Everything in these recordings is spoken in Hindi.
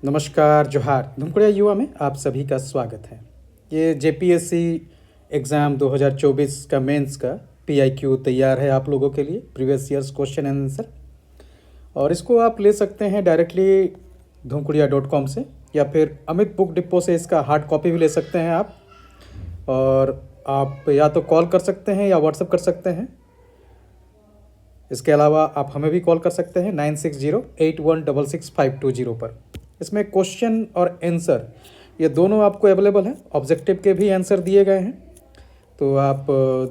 नमस्कार जोहार धुमकुड़िया युवा में आप सभी का स्वागत है। ये जेपीएससी एग्ज़ाम 2024 का मेंस का पीआईक्यू तैयार है आप लोगों के लिए, previous years question and answer. और इसको आप ले सकते हैं डायरेक्टली धुमकुड़िया.com से, या फिर अमित बुक डिपो से इसका हार्ड कॉपी भी ले सकते हैं आप। और आप या तो कॉल कर सकते हैं या व्हाट्सएप कर सकते हैं। इसके अलावा आप हमें भी कॉल कर सकते हैं 9608166520 पर। इसमें क्वेश्चन और आंसर ये दोनों आपको अवेलेबल हैं। ऑब्जेक्टिव के भी आंसर दिए गए हैं, तो आप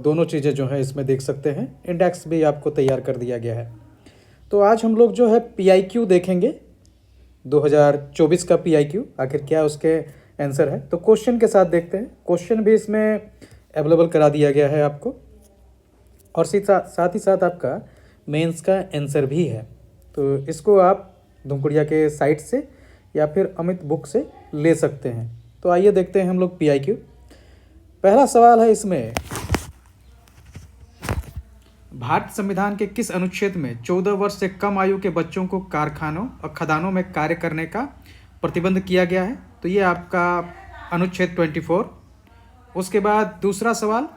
दोनों चीज़ें जो है इसमें देख सकते हैं। इंडेक्स भी आपको तैयार कर दिया गया है। तो आज हम लोग जो है पीआईक्यू देखेंगे, 2024 का पीआईक्यू आखिर क्या उसके आंसर है। तो क्वेश्चन के साथ देखते हैं। क्वेश्चन भी इसमें अवेलेबल करा दिया गया है आपको, और साथ ही साथ आपका मेंस का आंसर भी है। तो इसको आप धुमकुड़िया के साइट से या फिर अमित बुक से ले सकते हैं। तो आइए देखते हैं हम लोग पीआईक्यू। पहला सवाल है इसमें, भारत संविधान के किस अनुच्छेद में 14 वर्ष से कम आयु के बच्चों को कारखानों और खदानों में कार्य करने का प्रतिबंध किया गया है? तो ये आपका अनुच्छेद 24। उसके बाद दूसरा सवाल,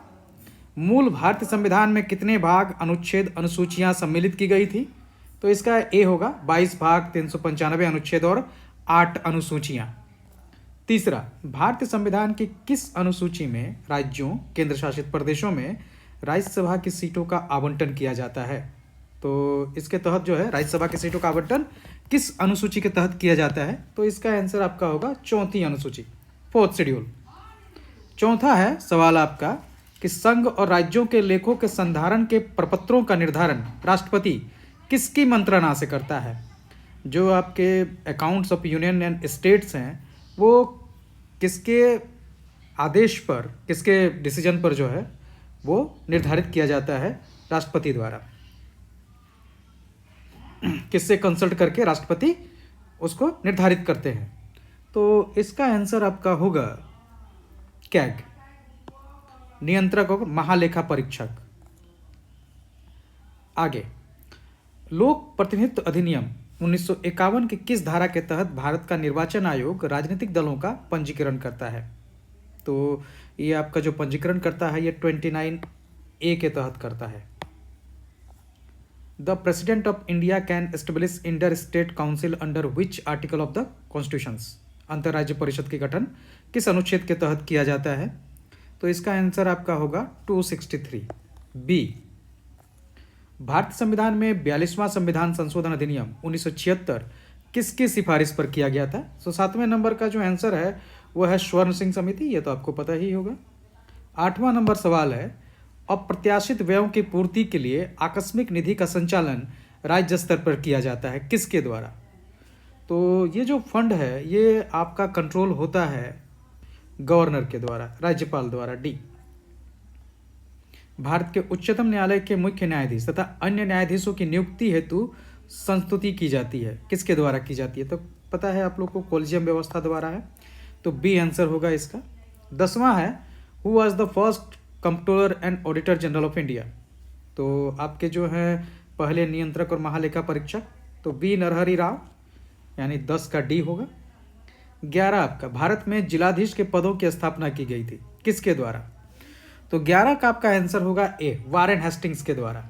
मूल भारतीय संविधान में कितने भाग, अनुच्छेद, अनुसूचियां सम्मिलित की गई थी? तो इसका ए होगा 22 भाग, 395 अनुच्छेद और 8 अनुसूचियां। तीसरा, भारतीय संविधान की किस अनुसूची में राज्यों, केंद्र शासित प्रदेशों में राज्यसभा की सीटों का आवंटन किया जाता है? तो इसके तहत जो है राज्यसभा की सीटों का आवंटन किस अनुसूची के तहत किया जाता है? तो इसका आंसर आपका होगा चौथी अनुसूची, 4th शेड्यूल। चौथा है सवाल आपका कि संघ और राज्यों के लेखों के संधारण के प्रपत्रों का निर्धारण राष्ट्रपति किसकी मंत्रणा से करता है? जो आपके accounts of union and states हैं वो किसके आदेश पर, किसके डिसीजन पर जो है वो निर्धारित किया जाता है? राष्ट्रपति द्वारा। किससे कंसल्ट करके राष्ट्रपति उसको निर्धारित करते हैं? तो इसका आंसर आपका होगा कैग, नियंत्रक और महालेखा परीक्षक। आगे, लोक प्रतिनिधित्व अधिनियम 1951 की किस धारा के तहत भारत का निर्वाचन आयोग राजनीतिक दलों का पंजीकरण करता है? तो ये आपका जो पंजीकरण करता है ये 29A के तहत करता है। The president of India can establish inter state council under which article of the constitutions? अंतर्राज्य परिषद के गठन किस अनुच्छेद के तहत किया जाता है? तो इसका आंसर आपका होगा 263 बी। भारतीय संविधान में 42वां संविधान संशोधन अधिनियम 1976 किसकी सिफारिश पर किया गया था? तो 7वें नंबर का जो आंसर है वो है स्वर्ण सिंह समिति, ये तो आपको पता ही होगा। 8वां नंबर सवाल है, अप्रत्याशित व्ययों की पूर्ति के लिए आकस्मिक निधि का संचालन राज्य स्तर पर किया जाता है, किसके द्वारा? तो ये जो फंड है ये आपका कंट्रोल होता है गवर्नर के द्वारा, राज्यपाल द्वारा। डी, भारत के उच्चतम न्यायालय के मुख्य न्यायाधीश तथा अन्य न्यायाधीशों की नियुक्ति हेतु संस्तुति की जाती है, किसके द्वारा की जाती है? तो पता है आप लोग को, कॉलेजियम व्यवस्था द्वारा है। तो बी आंसर होगा इसका। 10वां है, who was the first comptroller and auditor general of India? तो आपके जो है पहले नियंत्रक और महालेखा परीक्षक, तो बी नरहरि राव, यानी 10 का डी होगा। 11 आपका, भारत में जिलाधीश के पदों की स्थापना की गई थी, किसके द्वारा? तो 11 का आपका आंसर होगा ए, वारेन हेस्टिंग्स के द्वारा।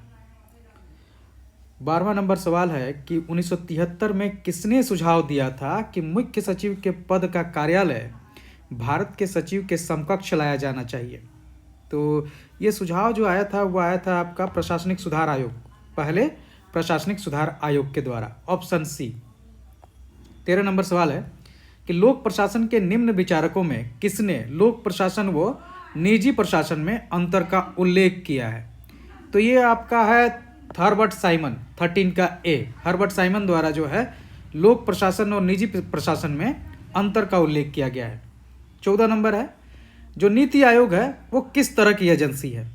12वां नंबर सवाल है कि 1973 में किसने सुझाव दिया था कि मुख्य सचिव के पद का कार्यालय भारत के सचिव के समकक्ष लाया जाना चाहिए? तो ये सुझाव जो आया था वो आया था आपका प्रशासनिक सुधार आयोग, पहले प्रशासनिक सुधार आयोग के द्वारा, ऑप्शन सी। 13 नंबर सवाल है कि लोक प्रशासन के निम्न विचारकों में किसने लोक प्रशासन व निजी प्रशासन में अंतर का उल्लेख किया है? तो ये आपका है हर्बर्ट साइमन, 13 का ए, हर्बर्ट साइमन द्वारा जो है लोक प्रशासन और निजी प्रशासन में अंतर का उल्लेख किया गया है। 14 नंबर है, जो नीति आयोग है वो किस तरह की एजेंसी है?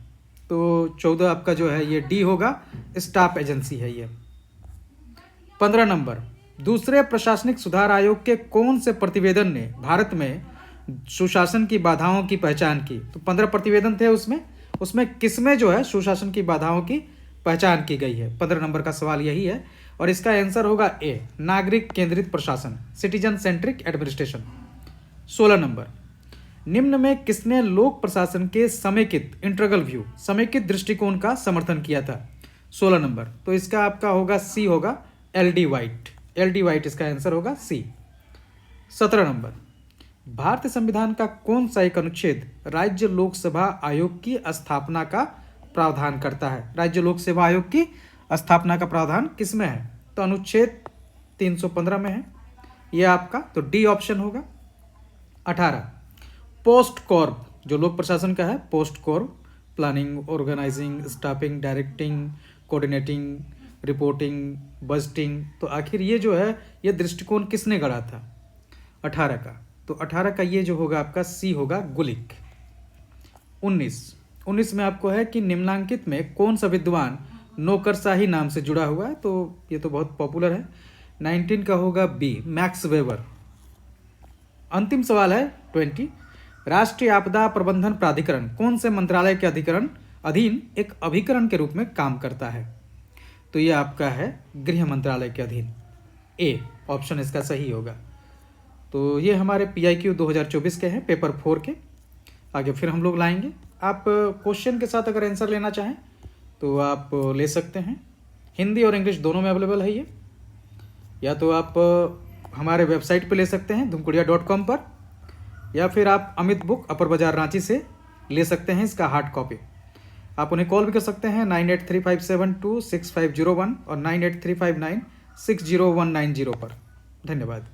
तो 14 आपका जो है ये डी होगा, स्टाफ एजेंसी है ये। 15 नंबर, दूसरे प्रशासनिक सुधार आयोग के कौन से प्रतिवेदन ने भारत में सुशासन की बाधाओं की पहचान की? तो 15 प्रतिवेदन थे उसमें किसमें जो है सुशासन की बाधाओं की पहचान की गई है? 15 नंबर का सवाल यही है। और इसका आंसर होगा ए, नागरिक केंद्रित प्रशासन, सिटीजन सेंट्रिक एडमिनिस्ट्रेशन। 16 नंबर, निम्न में किसने लोक प्रशासन के समेकित इंटीग्रल व्यू, समेकित दृष्टिकोण का समर्थन किया था? 16 नंबर, तो इसका आपका होगा सी, होगा एल.डी. वाइट। एल.डी. वाइट इसका आंसर होगा सी। 17 नंबर, भारतीय संविधान का कौन सा एक अनुच्छेद राज्य लोक सेवा आयोग की स्थापना का प्रावधान करता है? राज्य लोक सेवा आयोग की स्थापना का प्रावधान किसमें है? तो अनुच्छेद 315 में है ये आपका, तो डी ऑप्शन होगा। 18, पोस्ट कॉर्प जो लोक प्रशासन का है, POSDCORB planning, organizing, staffing, directing, coordinating, reporting, budgeting, तो आखिर ये जो है ये दृष्टिकोण किसने गढ़ा था 18 का? तो 18 का ये जो होगा आपका सी होगा, गुलिक। 19 में आपको है कि निम्नांकित में कौन सा विद्वान नौकरशाही नाम से जुड़ा हुआ है? तो ये तो बहुत पॉपुलर है। 19 का होगा बी, मैक्स वेबर। अंतिम सवाल है 20, राष्ट्रीय आपदा प्रबंधन प्राधिकरण कौन से मंत्रालय के अधीन एक अभिकरण के रूप में काम करता है? तो ये आपका है गृह मंत्रालय के अधीन। ए ऑप्शन इसका सही होगा। तो ये हमारे PIQ 2024 के हैं, पेपर 4 के। आगे फिर हम लोग लाएंगे। आप क्वेश्चन के साथ अगर आंसर लेना चाहें तो आप ले सकते हैं। हिंदी और इंग्लिश दोनों में अवेलेबल है ये, या तो आप हमारे वेबसाइट पे ले सकते हैं धुमकुड़िया.com पर, या फिर आप अमित बुक अपर बाजार रांची से ले सकते हैं इसका हार्ड कॉपी। आप उन्हें कॉल भी कर सकते हैं 9835726501 और 9835960190 पर। धन्यवाद।